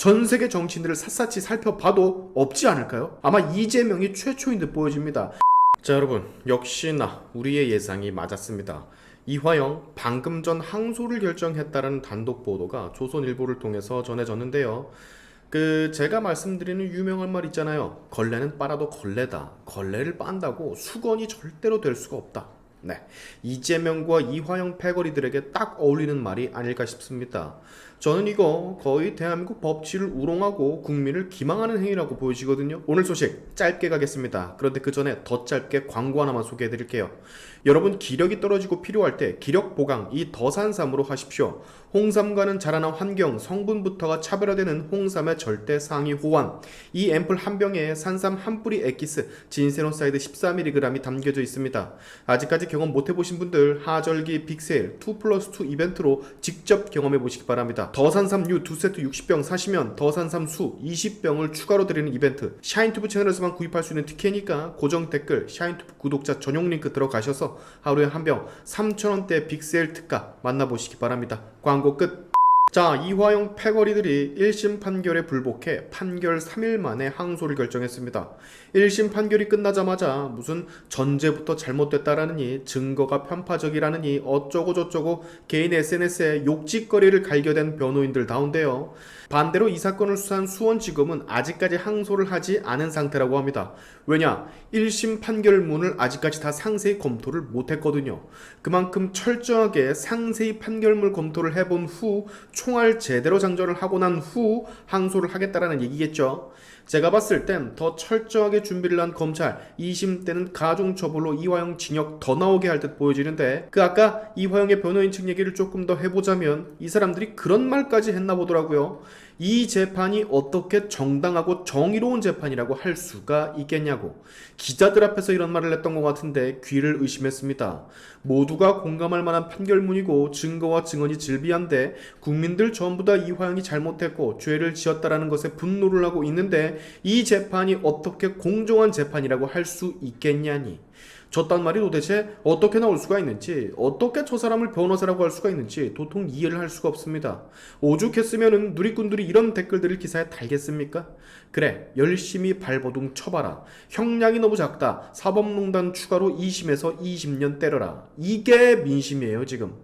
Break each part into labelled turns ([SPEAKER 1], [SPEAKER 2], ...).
[SPEAKER 1] 전 세계 정치인들을 샅샅이 살펴봐도 없지 않을까요? 아마 이재명이 최초인 듯 보여집니다. 자, 여러분, 역시나 우리의 예상이 맞았습니다. 이화영 방금 전 항소를 결정했다는 단독 보도가 조선일보를 통해서 전해졌는데요. 제가 말씀드리는 유명한 말 있잖아요. 걸레는 빨아도 걸레다. 걸레를 빤다고 수건이 절대로 될 수가 없다. 네, 이재명과 이화영 패거리들에게 딱 어울리는 말이 아닐까 싶습니다. 저는 이거 거의 대한민국 법치를 우롱하고 국민을 기망하는 행위라고 보여지거든요. 오늘 소식 짧게 가겠습니다. 그런데 그 전에 더 짧게 광고 하나만 소개해 드릴게요. 여러분, 기력이 떨어지고 필요할 때 기력 보강 이 더산삼으로 하십시오. 홍삼과는 자라난 환경, 성분부터가 차별화되는 홍삼의 절대 상위 호환. 이 앰플 한 병에 산삼 한 뿌리 엑기스, 진세노사이드 14mg이 담겨져 있습니다. 아직까지 경험 못 해보신 분들 하절기 빅세일 2+2 이벤트로 직접 경험해 보시기 바랍니다. 더산삼유 2세트 60병 사시면 더산삼수 20병을 추가로 드리는 이벤트. 샤인투브 채널에서만 구입할 수 있는 특혜니까 고정 댓글 샤인투브 구독자 전용 링크 들어가셔서 하루에 한 병 3,000원대 빅세일 특가 만나보시기 바랍니다. 광고 끝. 자, 이화영 패거리들이 1심 판결에 불복해 판결 3일 만에 항소를 결정했습니다. 1심 판결이 끝나자마자 무슨 전제부터 잘못됐다라느니 증거가 편파적이라느니 어쩌고저쩌고 개인 SNS에 욕짓거리를 갈겨댄 변호인들 다운데요. 반대로 이 사건을 수사한 수원지검은 아직까지 항소를 하지 않은 상태라고 합니다. 왜냐? 1심 판결문을 아직까지 다 상세히 검토를 못했거든요. 그만큼 철저하게 상세히 판결문 검토를 해본 후 총알 제대로 장전을 하고 난 후 항소를 하겠다라는 얘기겠죠. 제가 봤을 땐 더 철저하게 준비를 한 검찰 2심 때는 가중처벌로 이화영 징역 더 나오게 할 듯 보여지는데 아까 이화영의 변호인 측 얘기를 조금 더 해보자면 이 사람들이 그런 말까지 했나 보더라고요. 이 재판이 어떻게 정당하고 정의로운 재판이라고 할 수가 있겠냐고. 기자들 앞에서 이런 말을 했던 것 같은데 귀를 의심했습니다. 모두가 공감할 만한 판결문이고 증거와 증언이 질비한데 국민들 전부 다 이화영이 잘못했고 죄를 지었다라는 것에 분노를 하고 있는데 이 재판이 어떻게 공정한 재판이라고 할 수 있겠냐니. 저딴 말이 도대체 어떻게 나올 수가 있는지, 어떻게 저 사람을 변호사라고 할 수가 있는지 도통 이해를 할 수가 없습니다. 오죽했으면은 누리꾼들이 이런 댓글들을 기사에 달겠습니까? 그래, 열심히 발버둥 쳐봐라. 형량이 너무 작다. 사법농단 추가로 2심에서 20년 때려라. 이게 민심이에요, 지금.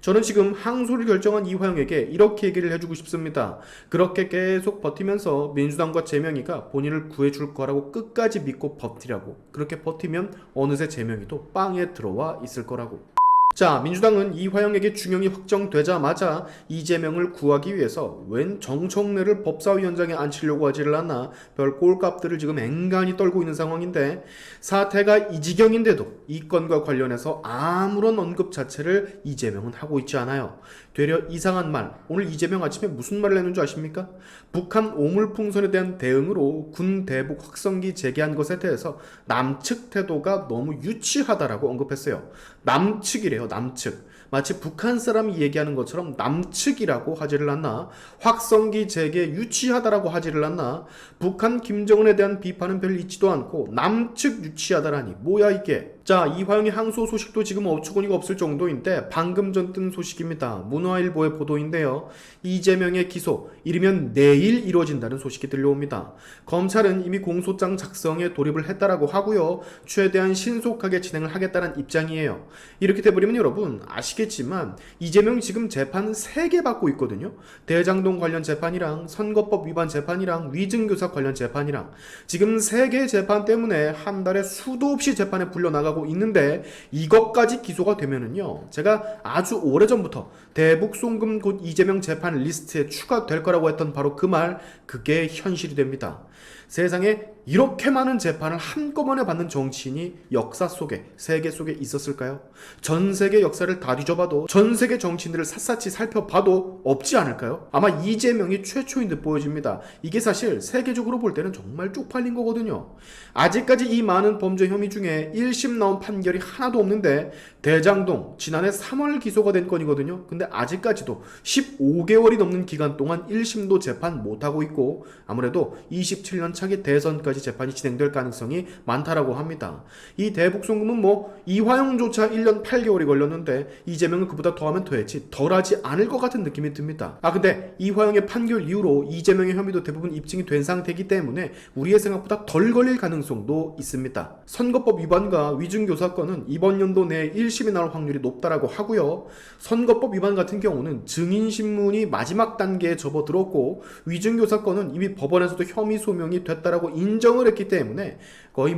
[SPEAKER 1] 저는 지금 항소를 결정한 이화영에게 이렇게 얘기를 해주고 싶습니다. 그렇게 계속 버티면서 민주당과 재명이가 본인을 구해줄 거라고 끝까지 믿고 버티라고. 그렇게 버티면 어느새 재명이도 빵에 들어와 있을 거라고. 자, 민주당은 이화영에게 중형이 확정되자마자 이재명을 구하기 위해서 웬 정청래를 법사위원장에 앉히려고 하지를 않나 별 꼴값들을 지금 앵간히 떨고 있는 상황인데 사태가 이 지경인데도 이 건과 관련해서 아무런 언급 자체를 이재명은 하고 있지 않아요. 되려 이상한 말, 오늘 이재명 아침에 무슨 말을 했는 줄 아십니까? 북한 오물풍선에 대한 대응으로 군 대북 확성기 재개한 것에 대해서 남측 태도가 너무 유치하다라고 언급했어요. 남측이래요, 남측. 마치 북한 사람이 얘기하는 것처럼 남측이라고 하지를 않나? 확성기 재개 유치하다라고 하지를 않나? 북한 김정은에 대한 비판은 별 있지도 않고 남측 유치하다라니 뭐야 이게? 자, 이화영의 항소 소식도 지금 어처구니가 없을 정도인데 방금 전 뜬 소식입니다. 문화일보의 보도인데요. 이재명의 기소 이르면 내일 이루어진다는 소식이 들려옵니다. 검찰은 이미 공소장 작성에 돌입을 했다라고 하고요. 최대한 신속하게 진행을 하겠다는 입장이에요. 이렇게 돼버리면 여러분 아시겠지만 이재명 지금 재판 3개 받고 있거든요. 대장동 관련 재판이랑 선거법 위반 재판이랑 위증교사 관련 재판이랑 지금 3개의 재판 때문에 한 달에 수도 없이 재판에 불려나가고 있는데 이것까지 기소가 되면은요, 제가 아주 오래전부터 대북 송금 곧 이재명 재판 리스트에 추가될 거라고 했던 바로 그 말, 그게 현실이 됩니다. 세상에 이렇게 많은 재판을 한꺼번에 받는 정치인이 역사 속에, 세계 속에 있었을까요? 전 세계 역사를 다 뒤져봐도, 전 세계 정치인들을 샅샅이 살펴봐도 없지 않을까요? 아마 이재명이 최초인 듯 보여집니다. 이게 사실 세계적으로 볼 때는 정말 쪽팔린 거거든요. 아직까지 이 많은 범죄 혐의 중에 1심 나온 판결이 하나도 없는데 대장동 지난해 3월 기소가 된 건이거든요. 근데 아직까지도 15개월이 넘는 기간 동안 1심도 재판 못하고 있고 아무래도 27년 차기 대선까지 6일까지 재판이 진행될 가능성이 많다라고 합니다. 이 대북송금은 이화영조차 1년 8개월이 걸렸는데 이재명은 그보다 더하면 더했지 덜하지 않을 것 같은 느낌이 듭니다. 근데 이화영의 판결 이후로 이재명의 혐의도 대부분 입증이 된 상태이기 때문에 우리의 생각보다 덜 걸릴 가능성도 있습니다. 선거법 위반과 위증교사건은 이번 연도 내에 1심이 나올 확률이 높다라고 하고요. 선거법 위반 같은 경우는 증인신문이 마지막 단계에 접어들었고 위증교사건은 이미 법원에서도 혐의 소명이 됐다라고 인정을 했기 때문에 거의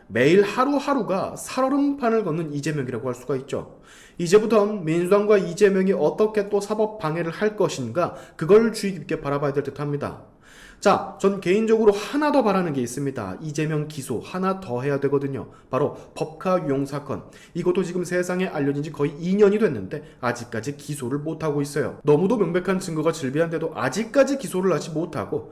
[SPEAKER 1] 매일 하루하루가 살얼음판을 걷는 이재명이라고 할 수가 있죠. 이제부턴 민주당과 이재명이 어떻게 또 사법 방해를 할 것인가 그걸 주의 깊게 바라봐야 될 듯 합니다. 자, 전 개인적으로 하나 더 바라는 게 있습니다. 이재명 기소 하나 더 해야 되거든요. 바로 법카 유용 사건. 이것도 지금 세상에 알려진 지 거의 2년이 됐는데 아직까지 기소를 못하고 있어요. 너무도 명백한 증거가 즐비한데도 아직까지 기소를 하지 못하고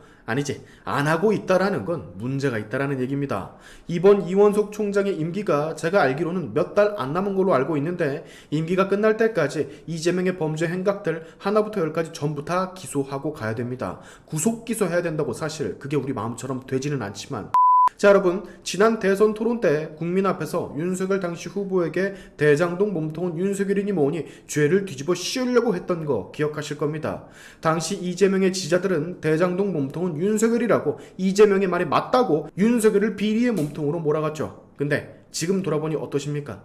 [SPEAKER 1] 안 하고 있다라는 건 문제가 있다라는 얘기입니다. 이번 이원석 총장의 임기가 제가 알기로는 몇 달 안 남은 걸로 알고 있는데 임기가 끝날 때까지 이재명의 범죄 행각들 하나부터 열까지 전부 다 기소하고 가야 됩니다. 구속 기소해야 된다고 사실 그게 우리 마음처럼 되지는 않지만 자 여러분, 지난 대선 토론 때 국민 앞에서 윤석열 당시 후보에게 대장동 몸통은 윤석열이니 뭐니 죄를 뒤집어 씌우려고 했던 거 기억하실 겁니다. 당시 이재명의 지지자들은 대장동 몸통은 윤석열이라고 이재명의 말이 맞다고 윤석열을 비리의 몸통으로 몰아갔죠. 근데 지금 돌아보니 어떠십니까?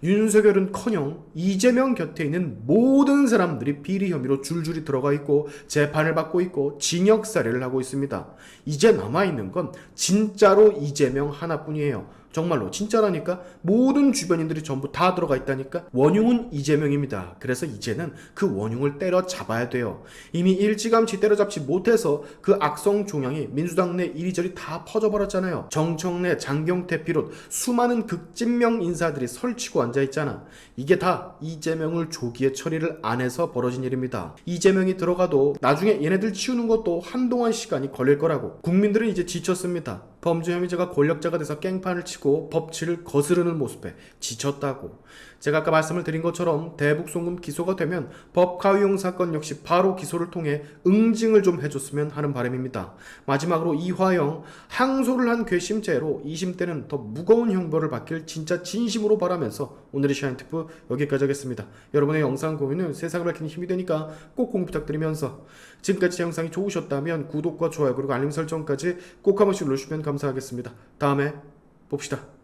[SPEAKER 1] 윤석열은커녕 이재명 곁에 있는 모든 사람들이 비리 혐의로 줄줄이 들어가 있고 재판을 받고 있고 징역살이를 하고 있습니다. 이제 남아있는 건 진짜로 이재명 하나뿐이에요. 정말로 진짜라니까 모든 주변인들이 전부 다 들어가 있다니까. 원흉은 이재명입니다. 그래서 이제는 그 원흉을 때려잡아야 돼요. 이미 일찌감치 때려잡지 못해서 그 악성 종양이 민주당 내 이리저리 다 퍼져버렸잖아요. 정청래, 장경태 비롯 수많은 극진명 인사들이 설치고 앉아있잖아. 이게 다 이재명을 조기에 처리를 안 해서 벌어진 일입니다. 이재명이 들어가도 나중에 얘네들 치우는 것도 한동안 시간이 걸릴 거라고. 국민들은 이제 지쳤습니다. 범죄 혐의자가 권력자가 돼서 깽판을 치고 법치를 거스르는 모습에 지쳤다고. 제가 아까 말씀을 드린 것처럼 대북송금 기소가 되면 법카위용 사건 역시 바로 기소를 통해 응징을 좀 해줬으면 하는 바람입니다. 마지막으로 이화영 항소를 한 괘씸죄로 2심 때는 더 무거운 형벌을 받길 진짜 진심으로 바라면서 오늘의 샤인티프 여기까지 하겠습니다. 여러분의 영상 공유는 세상을 밝히는 힘이 되니까 꼭 공유 부탁드리면서 지금까지 제 영상이 좋으셨다면 구독과 좋아요 그리고 알림 설정까지 꼭 한 번씩 눌러주시면 감사하겠습니다. 다음에 봅시다.